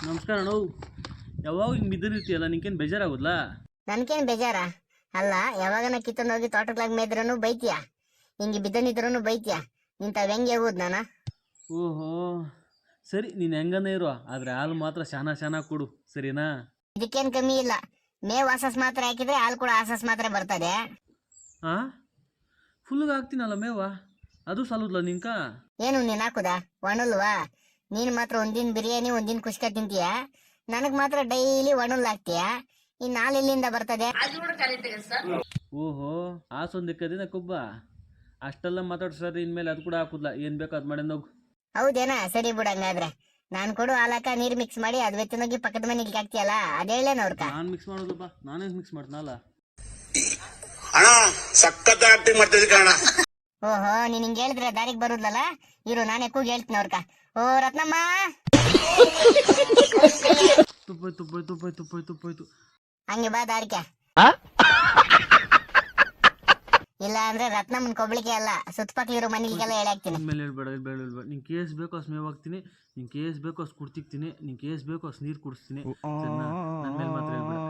ನಮಸ್ಕಾರ ಅಣ್ಣ. ಯಾವಾಗ ಹಿಂಗೆ ಬಿದ್ದಿರ್ತೀಯಲ್ಲ ನಿಂಗೇನು ಬೇಜಾರಾಗೋದ್ಲಾ? ನನ್ಗೇನ್ ಬೇಜಾರ ಅಲ್ಲ. ಯಾವಾಗನ ಕಿತ್ತಂದ್ ಹೋಗಿ ತೋಟಕ್ಲಾಗ ಮೇದ್ರೂ ಬೈತೀಯ, ಹಿಂಗೆ ಬಿದ್ದನಿದ್ರೂ ಬೈತೀಯ. ನಿಂತಾವ್ ಹೆಂಗೆ ಹೋಗುದ್ ನಾನ? ಓಹೋ ಸರಿ, ನೀನು ಹೆಂಗನೇ ಇರೋ, ಆದರೆ ಹಾಲು ಮಾತ್ರ ಶಾನ ಕೊಡು, ಸರಿನಾ? ಇದಕ್ಕೇನ್ ಕಮ್ಮಿ ಇಲ್ಲ. ಮೇವ್ ಆಸಸ್ ಮಾತ್ರ ಹಾಕಿದ್ರೆ ಹಾಲು ಕೂಡ ಆಸಸ್ ಮಾತ್ರ ಬರ್ತದೆ. ಹಾಂ, ಫುಲ್ಗೆ ಹಾಕ್ತೀನಲ್ಲ ಮೇವ, ಅದು ಸಾಲುದ್ಲ ನಿಂಕ? ಏನು ನೀನ್ ಹಾಕುದಾ? ಒಣಲ್ವಾ? ನೀನ್ ಮಾತ್ರ ಒಂದಿನ ಬಿರಿಯಾನಿ ಒಂದಿನ ಕುಷ್ಕ ತಿಂತೀಯ, ನನಗ್ ಮಾತ್ರ ಡೈಲಿ ಒಣಲ್ ಹಾಕ್ತೀಯ. ಇನ್ ಹಾಲು ಎಲ್ಲಿಂದ ಬರ್ತದೆ? ಓಹೋ, ಆ ಸೊಂದಿಕ್ಕದಿನ ಕೊಬ್ಬ ಅಷ್ಟೆಲ್ಲ ಮಾತಾಡ್ಸ್ರಿ. ಇನ್ಮೇಲೆ ಅದು ಕೂಡ ಹಾಕುದ್ಲ, ಏನು ಬೇಕು ಅದು ಮಾಡಿ ನೋವು. ಹೌದೇನಾ? ಸರಿ ಬಿಡಂಗಾದ್ರೆ ನಾನ್ ಕೊಡು ಹಾಲಕ್ಕ ನೀರ್ ಮಿಕ್ಸ್ ಮಾಡಿ ಅದ್ ಬೆತ್ತನೋಗಿ ಪಕ್ಕದ ಮನೆಗೆ ಹಾಕ್ತಿಯಲ್ಲ, ಅದೇಳೇನ ಅವ್ರಕ? ನಾನು ಮಿಕ್ಸ್ ಮಾಡೋದಪ್ಪ, ನಾನೇ ಮಿಕ್ಸ್ ಮಾಡ್ತೀನಲ್ಲ. ಅಣ್ಣ ಸಖತ್ ಆಕ್ಟಿಂಗ್ ಮಾಡ್ತಿದ್ದೆ ಕಣ. ಓಹೋ, ನೀನ್ ಹಿಂಗ್ ಹೇಳಿದ್ರೆ ದಾರಿಗೆ ಬರುದ್ಲಲ್ಲ. ಇರು, ನಾನೇ ಕೂಗಿ ಹೇಳ್ತೀನಿ ಅವ್ರಕ. ಓ ರತ್ನಮ್ಮ, ತುಪ್ಪಾಯ್ತು. ಹಂಗೆ ಬಾ ದಾರಿಕೆ. ಇಲ್ಲ ಅಂದ್ರೆ ರತ್ನಮ್ಮನ್ ಕೊಬ್ಳಿಕೆ ಅಲ್ಲ, ಸುತ್ತಪಕ್ಲಿರೋ ಮನೆಗೆಲ್ಲ ಹೇಳಿ ಹಾಕ್ತೀನಿ. ಮೇಲೆ ಹೇಳ್ಬೇಡ. ನಿಂಗೆ ಕೇಸ್ ಬೇಕು ಅಷ್ಟು ಮೇವ್ ಹಾಕ್ತೀನಿ, ನಿಂಗೆ ಕೇಸ್ ಬೇಕು ಅಷ್ಟು ಕುಡ್ತಿಕ್ತೀನಿ, ನಿಂಗೆ ಕೇಸ್ ಬೇಕು ಅಷ್ಟು ನೀರು ಕುಡಿಸ್ತೀನಿ. ನನ್ನ ಮೇಲೆ ಮಾತ್ರ ಹೇಳ್ಬೇಡ.